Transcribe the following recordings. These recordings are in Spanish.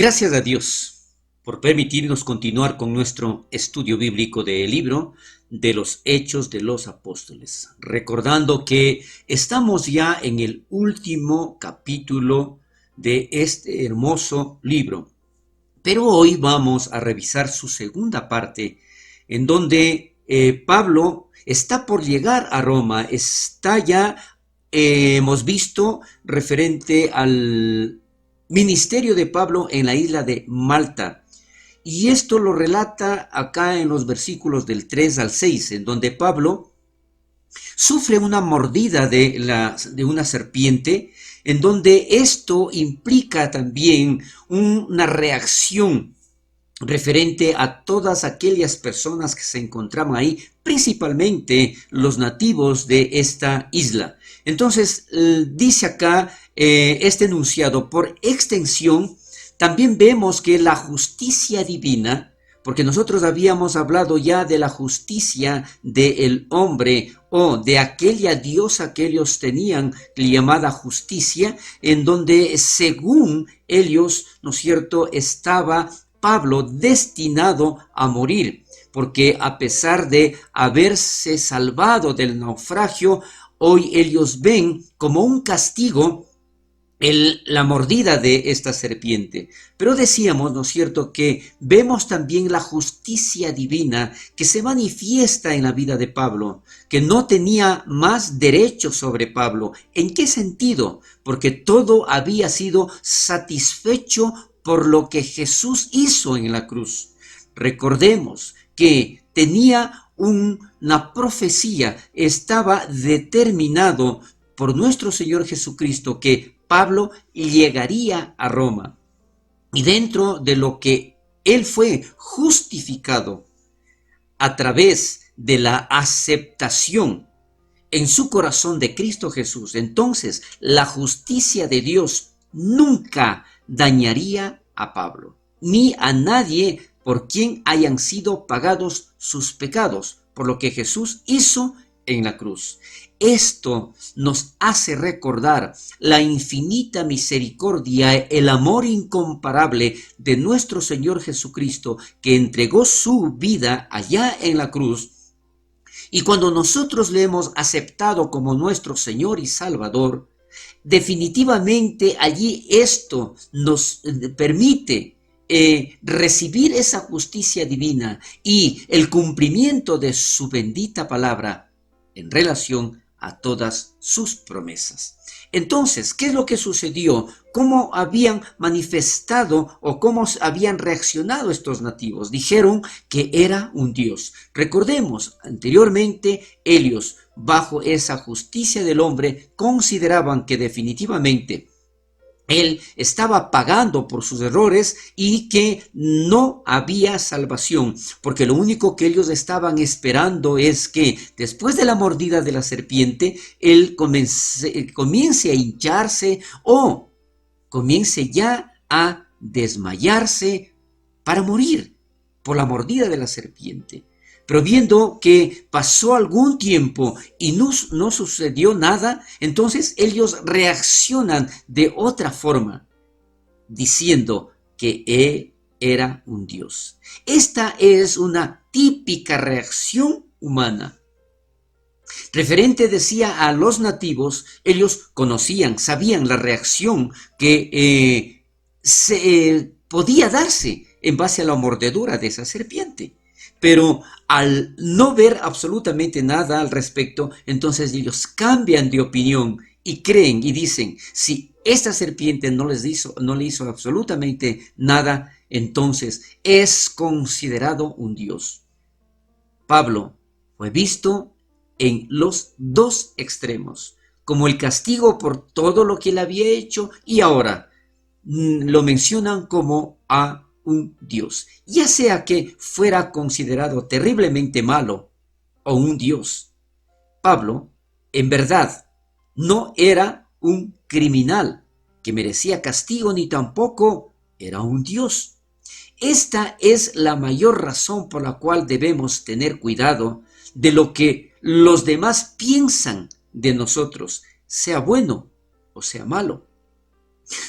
Gracias a Dios por permitirnos continuar con nuestro estudio bíblico del libro de los Hechos de los Apóstoles, recordando que estamos ya en el último capítulo de este hermoso libro. Pero hoy vamos a revisar su segunda parte, en donde Pablo está por llegar a Roma, está ya, hemos visto, referente al ministerio de Pablo en la isla de Malta. Y esto lo relata acá en los versículos del 3 al 6, en donde Pablo sufre una mordida de una serpiente, en donde esto implica también una reacción referente a todas aquellas personas que se encontraban ahí, principalmente los nativos de esta isla. Entonces, dice acá este enunciado, por extensión, también vemos que la justicia divina, porque nosotros habíamos hablado ya de la justicia del hombre o de aquella diosa que ellos tenían llamada justicia, en donde según ellos, ¿no es cierto?, estaba Pablo destinado a morir, porque a pesar de haberse salvado del naufragio, hoy ellos ven como un castigo la mordida de esta serpiente. Pero decíamos, ¿no es cierto?, que vemos también la justicia divina que se manifiesta en la vida de Pablo, que no tenía más derecho sobre Pablo. ¿En qué sentido? Porque todo había sido satisfecho por lo que Jesús hizo en la cruz. Recordemos que tenía una profecía, estaba determinado por nuestro Señor Jesucristo que Pablo llegaría a Roma. Y dentro de lo que él fue justificado a través de la aceptación en su corazón de Cristo Jesús, entonces la justicia de Dios nunca dañaría a Pablo, ni a nadie por quien hayan sido pagados sus pecados, por lo que Jesús hizo en la cruz. Esto nos hace recordar la infinita misericordia, el amor incomparable de nuestro Señor Jesucristo, que entregó su vida allá en la cruz. Y cuando nosotros le hemos aceptado como nuestro Señor y Salvador, definitivamente allí esto nos permite recibir esa justicia divina y el cumplimiento de su bendita palabra en relación a todas sus promesas. Entonces, ¿qué es lo que sucedió? ¿Cómo habían manifestado o cómo habían reaccionado estos nativos? Dijeron que era un Dios. Recordemos, anteriormente ellos, bajo esa justicia del hombre, consideraban que definitivamente él estaba pagando por sus errores y que no había salvación, porque lo único que ellos estaban esperando es que después de la mordida de la serpiente, él comience a hincharse o comience ya a desmayarse para morir por la mordida de la serpiente. Pero viendo que pasó algún tiempo y no sucedió nada, entonces ellos reaccionan de otra forma, diciendo que él era un Dios. Esta es una típica reacción humana. Referente, decía, a los nativos, ellos conocían, sabían la reacción que podía darse en base a la mordedura de esa serpiente. Pero al no ver absolutamente nada al respecto, entonces ellos cambian de opinión y creen y dicen, si esta serpiente no le hizo absolutamente nada, entonces es considerado un Dios. Pablo fue visto en los dos extremos, como el castigo por todo lo que él había hecho, y ahora lo mencionan como a un Dios, ya sea que fuera considerado terriblemente malo o un Dios. Pablo, en verdad, no era un criminal que merecía castigo, ni tampoco era un Dios. Esta es la mayor razón por la cual debemos tener cuidado de lo que los demás piensan de nosotros, sea bueno o sea malo.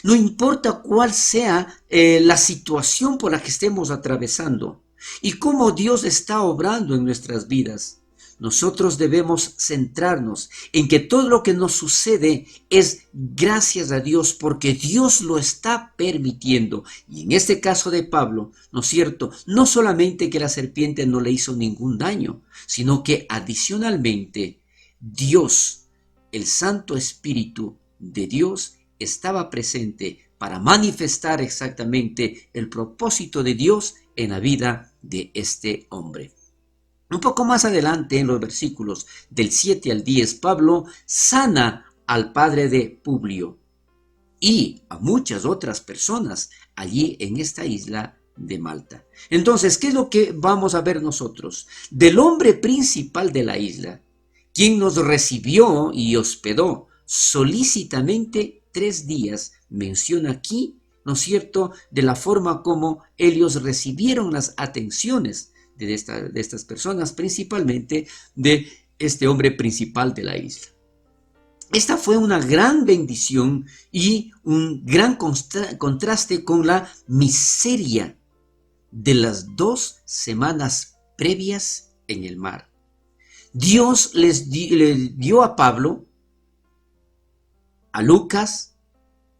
No importa cuál sea la situación por la que estemos atravesando y cómo Dios está obrando en nuestras vidas. Nosotros debemos centrarnos en que todo lo que nos sucede es gracias a Dios porque Dios lo está permitiendo. Y en este caso de Pablo, ¿no es cierto? No solamente que la serpiente no le hizo ningún daño, sino que adicionalmente Dios, el Santo Espíritu de Dios, estaba presente para manifestar exactamente el propósito de Dios en la vida de este hombre. Un poco más adelante, en los versículos del 7 al 10, Pablo sana al padre de Publio y a muchas otras personas allí en esta isla de Malta. Entonces, ¿qué es lo que vamos a ver nosotros? Del hombre principal de la isla, quien nos recibió y hospedó solícitamente 3 días, menciona aquí, ¿no es cierto?, de la forma como ellos recibieron las atenciones de estas personas, principalmente de este hombre principal de la isla. Esta fue una gran bendición y un gran contraste con la miseria de las 2 semanas previas en el mar. Dios les dio a Pablo, a Lucas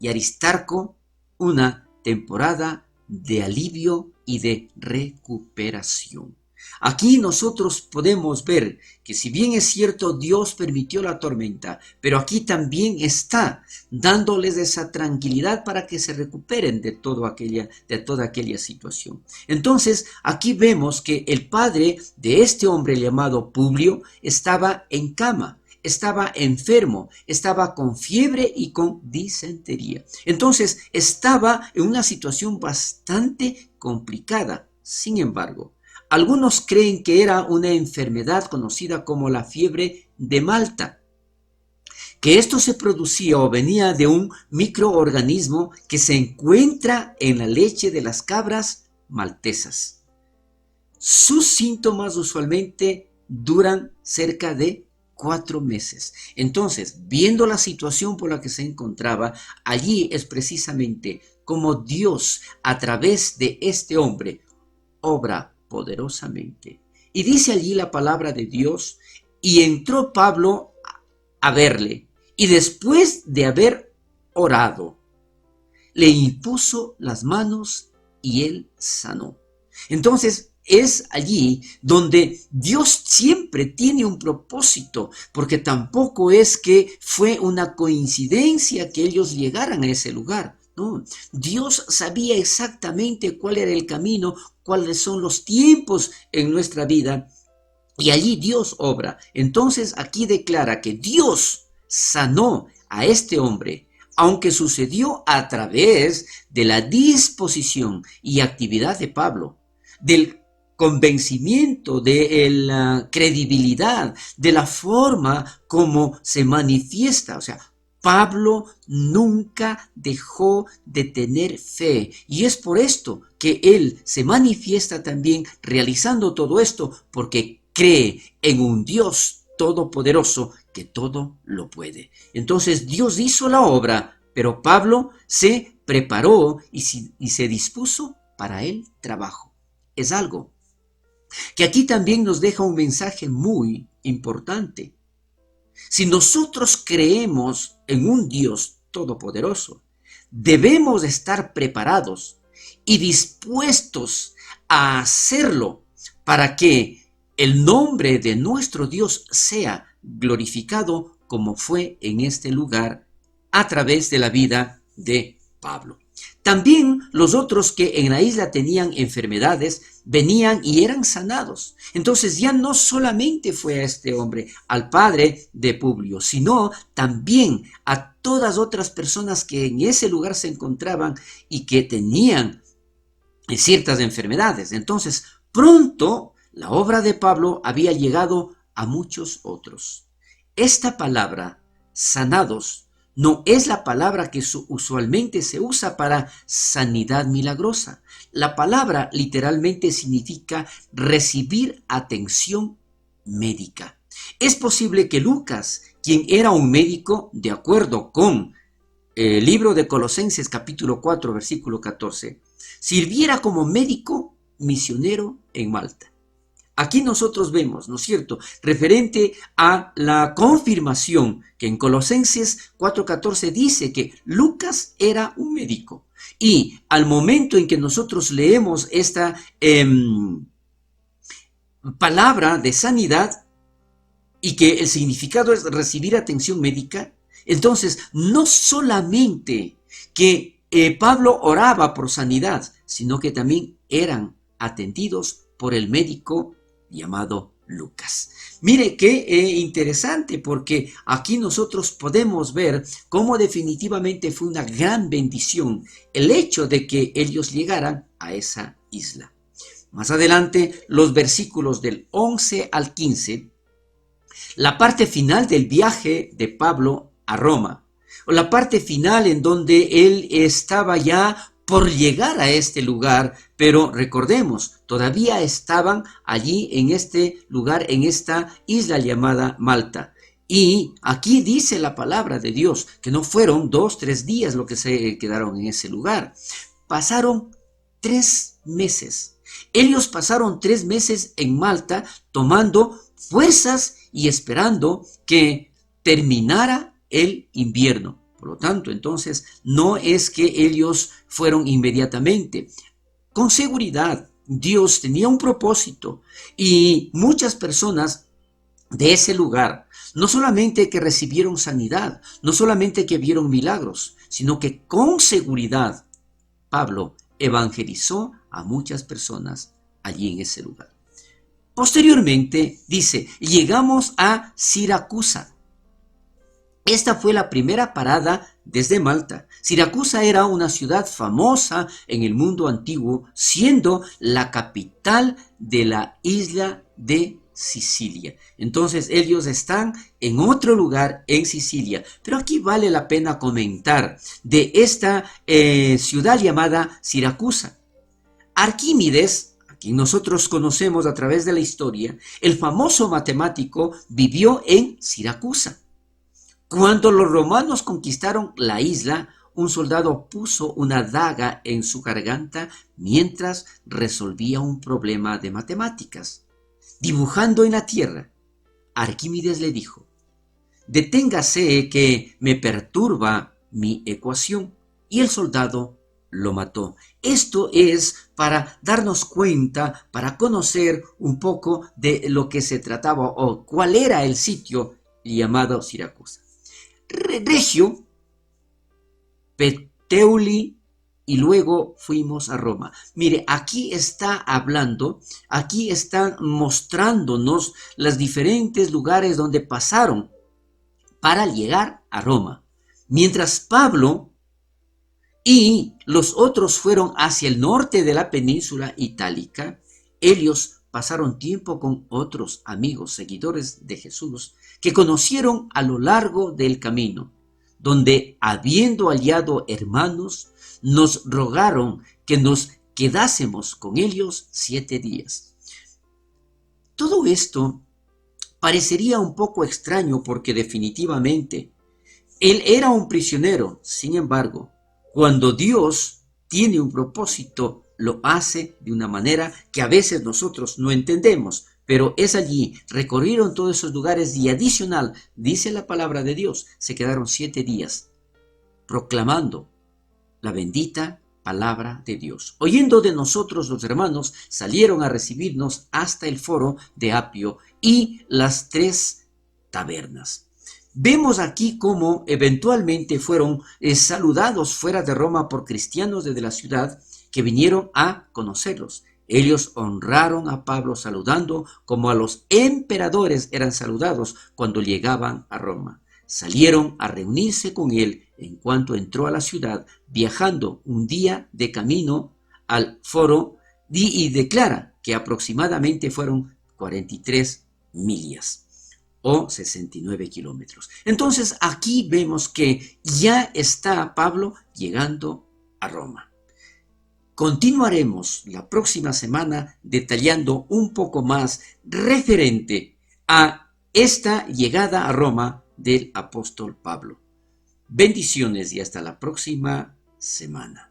y a Aristarco una temporada de alivio y de recuperación. Aquí nosotros podemos ver que si bien es cierto Dios permitió la tormenta, pero aquí también está dándoles esa tranquilidad para que se recuperen de toda aquella situación. Entonces aquí vemos que el padre de este hombre llamado Publio estaba en cama. Estaba enfermo, estaba con fiebre y con disentería. Entonces estaba en una situación bastante complicada. Sin embargo, algunos creen que era una enfermedad conocida como la fiebre de Malta, que esto se producía o venía de un microorganismo que se encuentra en la leche de las cabras maltesas. Sus síntomas usualmente duran cerca de 4 meses. Entonces, viendo la situación por la que se encontraba, allí es precisamente como Dios, a través de este hombre, obra poderosamente. Y dice allí la palabra de Dios, y entró Pablo a verle, y después de haber orado, le impuso las manos y él sanó. Entonces, es allí donde Dios siempre tiene un propósito, porque tampoco es que fue una coincidencia que ellos llegaran a ese lugar. No, Dios sabía exactamente cuál era el camino, cuáles son los tiempos en nuestra vida, y allí Dios obra. Entonces aquí declara que Dios sanó a este hombre, aunque sucedió a través de la disposición y actividad de Pablo, del convencimiento, de la credibilidad, de la forma como se manifiesta. O sea, Pablo nunca dejó de tener fe, y es por esto que él se manifiesta también realizando todo esto, porque cree en un Dios todopoderoso que todo lo puede. Entonces Dios hizo la obra, pero Pablo se preparó y se dispuso para el trabajo. Es algo que aquí también nos deja un mensaje muy importante. Si nosotros creemos en un Dios todopoderoso, debemos estar preparados y dispuestos a hacerlo para que el nombre de nuestro Dios sea glorificado, como fue en este lugar a través de la vida de Pablo. También los otros que en la isla tenían enfermedades venían y eran sanados. Entonces ya no solamente fue a este hombre, al padre de Publio, sino también a todas otras personas que en ese lugar se encontraban y que tenían ciertas enfermedades. Entonces pronto la obra de Pablo había llegado a muchos otros. Esta palabra, sanados, no es la palabra que usualmente se usa para sanidad milagrosa. La palabra literalmente significa recibir atención médica. Es posible que Lucas, quien era un médico, de acuerdo con libro de Colosenses capítulo 4 versículo 14, sirviera como médico misionero en Malta. Aquí nosotros vemos, ¿no es cierto?, referente a la confirmación que en Colosenses 4:14 dice que Lucas era un médico. Y al momento en que nosotros leemos esta palabra de sanidad y que el significado es recibir atención médica, entonces no solamente que Pablo oraba por sanidad, sino que también eran atendidos por el médico llamado Lucas. Mire qué interesante, porque aquí nosotros podemos ver cómo definitivamente fue una gran bendición el hecho de que ellos llegaran a esa isla. Más adelante, los versículos del 11 al 15, la parte final del viaje de Pablo a Roma, o la parte final en donde él estaba ya por llegar a este lugar, pero recordemos, todavía estaban allí en este lugar, en esta isla llamada Malta. Y aquí dice la palabra de Dios que no fueron 2-3 días lo que se quedaron en ese lugar. Pasaron 3 meses. Ellos pasaron 3 meses en Malta tomando fuerzas y esperando que terminara el invierno. Por lo tanto, entonces, no es que ellos fueron inmediatamente. Con seguridad, Dios tenía un propósito y muchas personas de ese lugar, no solamente que recibieron sanidad, no solamente que vieron milagros, sino que con seguridad Pablo evangelizó a muchas personas allí en ese lugar. Posteriormente, dice, llegamos a Siracusa. Esta fue la primera parada desde Malta. Siracusa era una ciudad famosa en el mundo antiguo, siendo la capital de la isla de Sicilia. Entonces ellos están en otro lugar en Sicilia. Pero aquí vale la pena comentar de esta ciudad llamada Siracusa. Arquímedes, a quien nosotros conocemos a través de la historia, el famoso matemático, vivió en Siracusa. Cuando los romanos conquistaron la isla, un soldado puso una daga en su garganta mientras resolvía un problema de matemáticas. Dibujando en la tierra, Arquímedes le dijo: «Deténgase que me perturba mi ecuación». Y el soldado lo mató. Esto es para darnos cuenta, para conocer un poco de lo que se trataba o cuál era el sitio llamado Siracusa. Regio, Puteoli y luego fuimos a Roma. Mire, aquí está hablando, aquí están mostrándonos los diferentes lugares donde pasaron para llegar a Roma. Mientras Pablo y los otros fueron hacia el norte de la península itálica, ellos pasaron tiempo con otros amigos, seguidores de Jesús, que conocieron a lo largo del camino, donde, habiendo hallado hermanos, nos rogaron que nos quedásemos con ellos 7 días. Todo esto parecería un poco extraño porque definitivamente él era un prisionero. Sin embargo, cuando Dios tiene un propósito, lo hace de una manera que a veces nosotros no entendemos, pero es allí. Recorrieron todos esos lugares y adicional, dice la palabra de Dios, se quedaron 7 días proclamando la bendita palabra de Dios. Oyendo de nosotros, los hermanos salieron a recibirnos hasta el foro de Apio y las 3 tabernas. Vemos aquí cómo eventualmente fueron saludados fuera de Roma por cristianos desde la ciudad que vinieron a conocerlos. Ellos honraron a Pablo saludando como a los emperadores eran saludados cuando llegaban a Roma. Salieron a reunirse con él en cuanto entró a la ciudad, viajando un día de camino al foro, y declara que aproximadamente fueron 43 millas o 69 kilómetros. Entonces aquí vemos que ya está Pablo llegando a Roma. Continuaremos la próxima semana detallando un poco más referente a esta llegada a Roma del apóstol Pablo. Bendiciones y hasta la próxima semana.